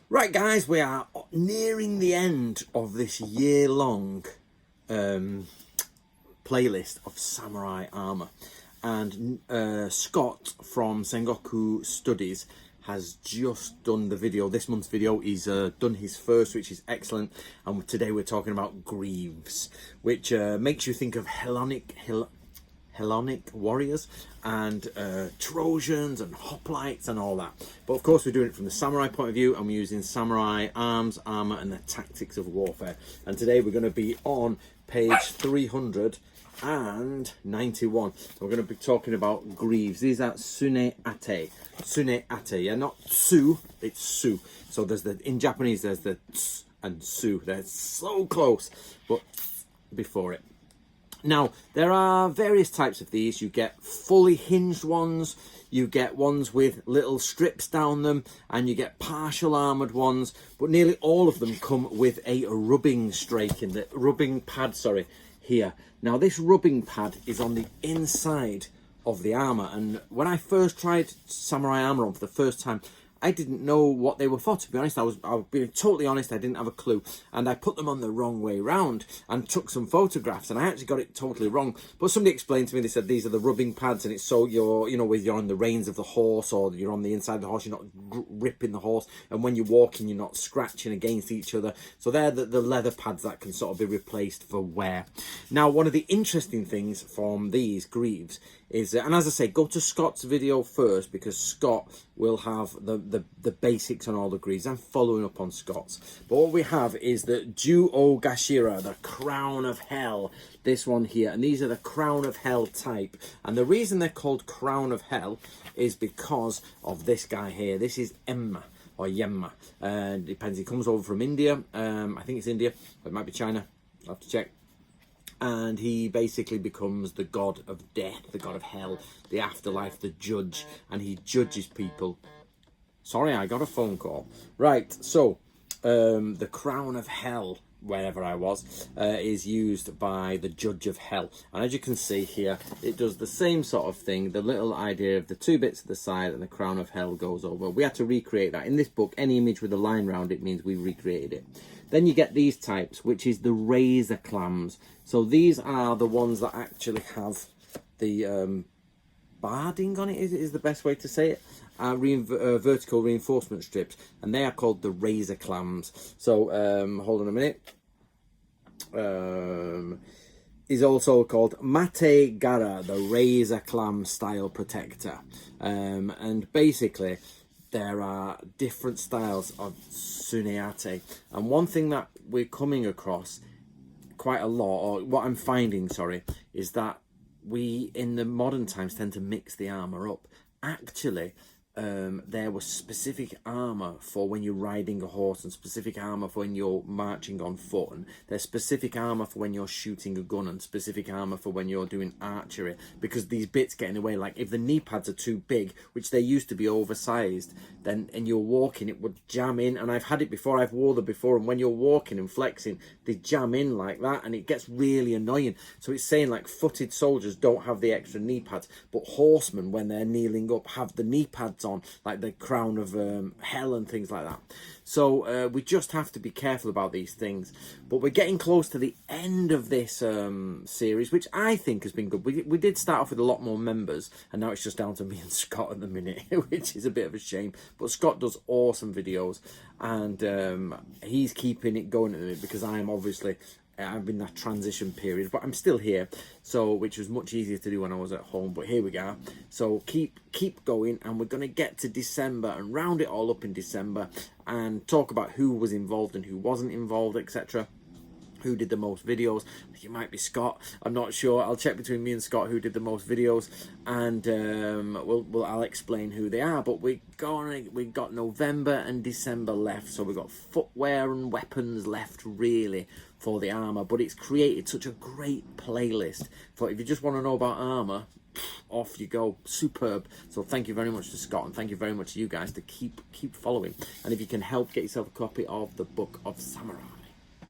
Right, guys, we are nearing the end of this year-long playlist of samurai armor, and Scott from Sengoku Studies has just done the video. This month's video, he's done his first, which is excellent. And today we're talking about greaves, which makes you think of Hellenic warriors and Trojans and hoplites and all that. But of course we're doing it from the samurai point of view, and we're using samurai arms, armor, and the tactics of warfare. And today we're going to be on page 391. We're going to be talking about greaves. These are suneate. Suneate, yeah, not tsu, it's su. So there's in Japanese there's the ts and su. They're so close, but before it. Now, there are various types of these. You get fully hinged ones, you get ones with little strips down them, and you get partial armoured ones, but nearly all of them come with a rubbing strake in the rubbing pad, here. Now, this rubbing pad is on the inside of the armour, and when I first tried samurai armour on for the first time, I didn't know what they were for, to be honest. I'll be totally honest, I didn't have a clue. And I put them on the wrong way round and took some photographs, and I actually got it totally wrong. But somebody explained to me, they said these are the rubbing pads, and it's so you're, when you're on the reins of the horse, or you're on the inside of the horse, you're not ripping the horse. And when you're walking, you're not scratching against each other. So they're the leather pads that can sort of be replaced for wear. Now, one of the interesting things from these greaves is, and as I say, go to Scott's video first, because Scott will have the basics on all the greaves. I'm following up on Scott's. But what we have is the Ju-O Gashira, the Crown of Hell, this one here. And these are the Crown of Hell type. And the reason they're called Crown of Hell is because of this guy here. This is Emma, or Yemma. Depends, he comes over from India. I think it's India, but it might be China. I'll have to check. And he basically becomes the god of death, the god of hell, the afterlife, the judge, and he judges people. Sorry, I got a phone call. Right, so the crown of hell, wherever I was, is used by the judge of hell. And as you can see here, it does the same sort of thing. The little idea of the two bits at the side and the crown of hell goes over. We had to recreate that. In this book, any image with a line round it means we recreated it. Then you get these types, which is the razor clams. So these are the ones that actually have the barding on it, is the best way to say it. Vertical reinforcement strips, and they are called the razor clams. So hold on a minute. Is also called Mate Gara, the razor clam style protector. And basically there are different styles of suneate, and one thing that we're coming across quite a lot, or what I'm finding, is that we in the modern times tend to mix the armor up. Actually, there was specific armor for when you're riding a horse, and specific armor for when you're marching on foot, and there's specific armor for when you're shooting a gun, and specific armor for when you're doing archery, because these bits get in the way. Like if the knee pads are too big, which they used to be oversized, then and you're walking, it would jam in. And I've had it before, I've wore them before, and when you're walking and flexing, they jam in like that, and it gets really annoying. So it's saying like footed soldiers don't have the extra knee pads, but horsemen, when they're kneeling up, have the knee pads on, like the crown of hell and things like that. So we just have to be careful about these things. But we're getting close to the end of this series, which I think has been good. We did start off with a lot more members, and now it's just down to me and Scott at the minute, which is a bit of a shame. But Scott does awesome videos, and he's keeping it going at the minute, because I am obviously, I'm in that transition period, but I'm still here, so which was much easier to do when I was at home. But here we go. So keep going, and we're going to get to December and round it all up in December and talk about who was involved and who wasn't involved, etc. Who did the most videos. It might be Scott, I'm not sure. I'll check between me and Scott who did the most videos, and I'll explain who they are. But we got November and December left, so we've got footwear and weapons left really for the armor. But it's created such a great playlist for if you just want to know about armor, off you go. Superb. So thank you very much to Scott, and thank you very much to you guys to keep following. And if you can help, get yourself a copy of the Book of Samurai.